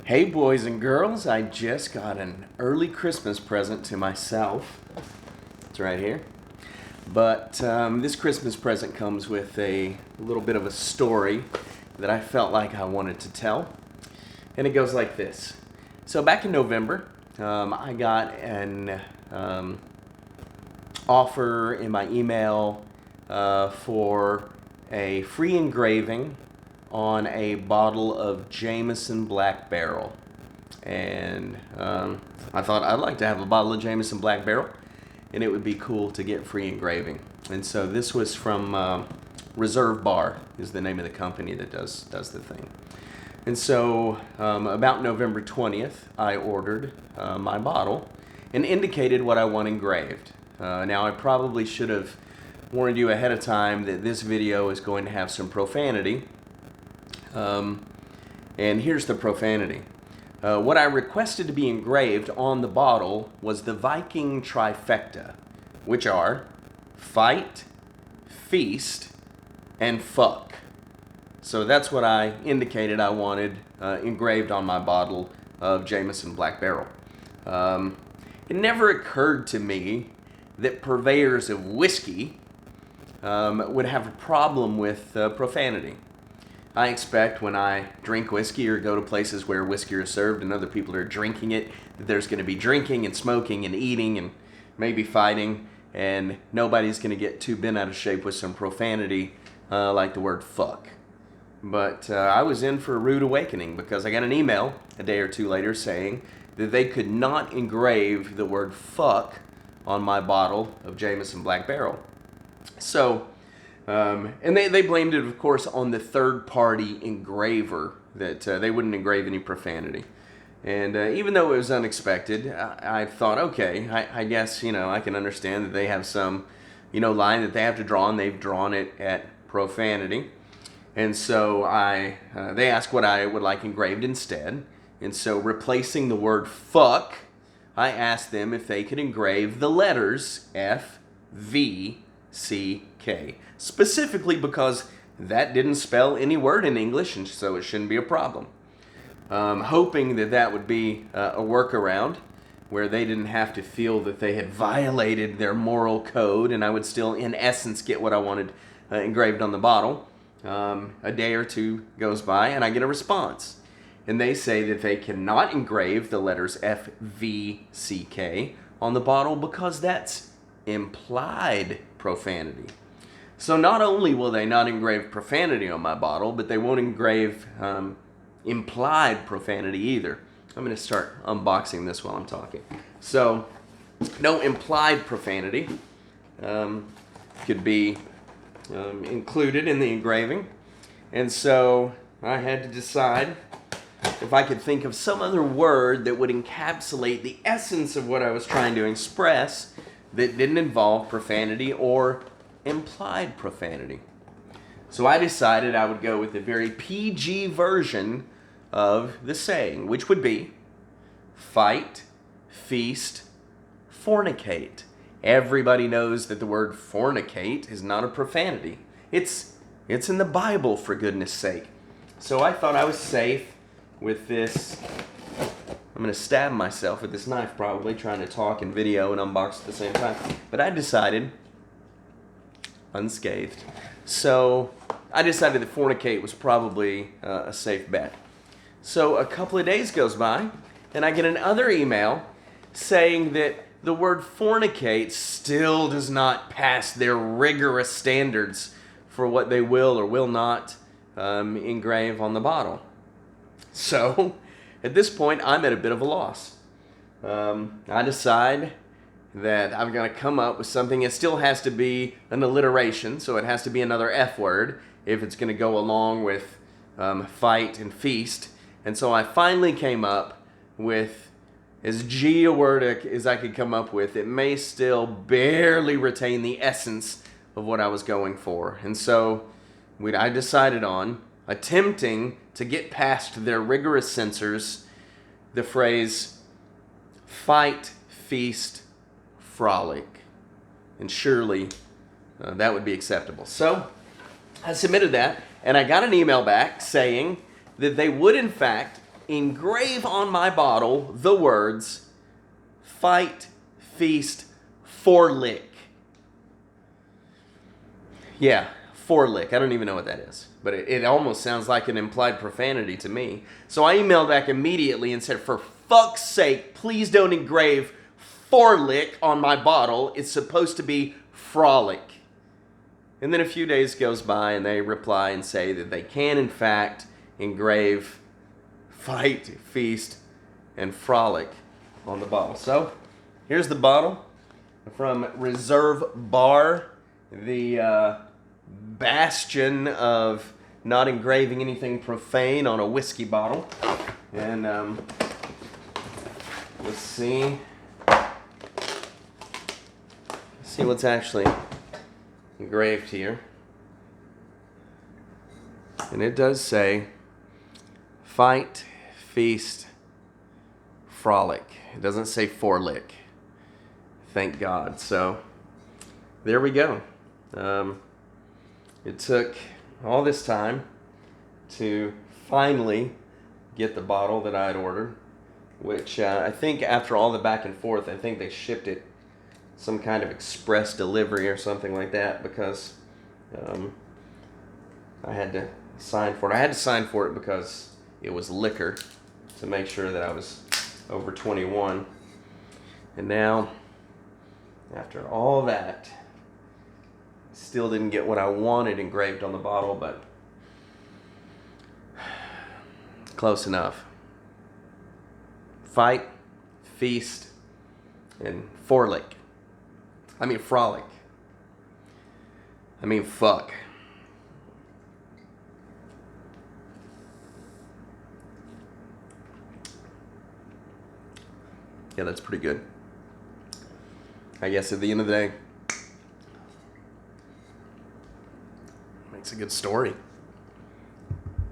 Hey boys and girls, I just got an early Christmas present to myself. It's right here. But this Christmas present comes with a little bit of a story that I felt like I wanted to tell. And it goes like this. So back in November, I got an offer in my email for a free engraving on a bottle of Jameson Black Barrel. And I thought I'd like to have a bottle of Jameson Black Barrel, and it would be cool to get free engraving. And so this was from ReserveBar is the name of the company that does the thing. And so about November 20th, I ordered my bottle and indicated what I want engraved. Now I probably should have warned you ahead of time that this video is going to have some profanity. And here's the profanity. What I requested to be engraved on the bottle was the Viking trifecta, which are fight, feast, and fuck. So that's what I indicated I wanted engraved on my bottle of Jameson Black Barrel. It never occurred to me that purveyors of whiskey would have a problem with profanity. I expect when I drink whiskey or go to places where whiskey is served and other people are drinking it, that there's going to be drinking and smoking and eating and maybe fighting, and nobody's going to get too bent out of shape with some profanity like the word fuck. But I was in for a rude awakening because I got an email a day or two later saying that they could not engrave the word fuck on my bottle of Jameson Black Barrel. So, and they blamed it, of course, on the third-party engraver, that they wouldn't engrave any profanity. And even though it was unexpected, I thought, okay, I guess, I can understand that they have some, line that they have to draw, and they've drawn it at profanity. And so they asked what I would like engraved instead. And so replacing the word fuck, I asked them if they could engrave the letters F, V, C, K, specifically because that didn't spell any word in English, and so it shouldn't be a problem. Hoping that would be a workaround where they didn't have to feel that they had violated their moral code, and I would still, in essence, get what I wanted engraved on the bottle. A day or two goes by, and I get a response. And they say that they cannot engrave the letters F, V, C, K on the bottle because that's implied profanity. So not only will they not engrave profanity on my bottle, but they won't engrave implied profanity either. I'm going to start unboxing this while I'm talking. So no implied profanity could be included in the engraving. And so I had to decide if I could think of some other word that would encapsulate the essence of what I was trying to express that didn't involve profanity or implied profanity. So I decided I would go with a very PG version of the saying, which would be fight, feast, fornicate. Everybody knows that the word fornicate is not a profanity. It's in the Bible, for goodness sake. So I thought I was safe with this. I'm going to stab myself with this knife probably, trying to talk and video and unbox at the same time. But I decided, unscathed. So I decided that fornicate was probably a safe bet. So a couple of days goes by, and I get another email saying that the word fornicate still does not pass their rigorous standards for what they will or will not engrave on the bottle. So at this point, I'm at a bit of a loss. I decide that I'm going to come up with something. It still has to be an alliteration, so it has to be another F word if it's going to go along with fight and feast. And so I finally came up with as G a word as I could come up with. It may still barely retain the essence of what I was going for. And so I decided on attempting to get past their rigorous censors the phrase fight, feast, frolic. And surely that would be acceptable. So I submitted that, and I got an email back saying that they would in fact engrave on my bottle the words fight, feast, Forlick. Yeah, Forlick. I don't even know what that is. But it almost sounds like an implied profanity to me. So I emailed back immediately and said, for fuck's sake, please don't engrave Forlick on my bottle. It's supposed to be Frolic. And then a few days goes by and they reply and say that they can, in fact, engrave Fight, Feast, and Frolic on the bottle. So here's the bottle from ReserveBar, the bastion of not engraving anything profane on a whiskey bottle. And let's see what's actually engraved here. And it does say Fight, Feast, Frolic. It doesn't say Forlick. Thank God. So there we go. It took all this time to finally get the bottle that I had ordered, which I think after all the back and forth, I think they shipped it some kind of express delivery or something like that, because I had to sign for it. I had to sign for it because it was liquor, to make sure that I was over 21. And now, after all that, still didn't get what I wanted engraved on the bottle, but close enough. Fight, Feast, and Frolic. Fuck. Yeah, that's pretty good. I guess at the end of the day, makes a good story.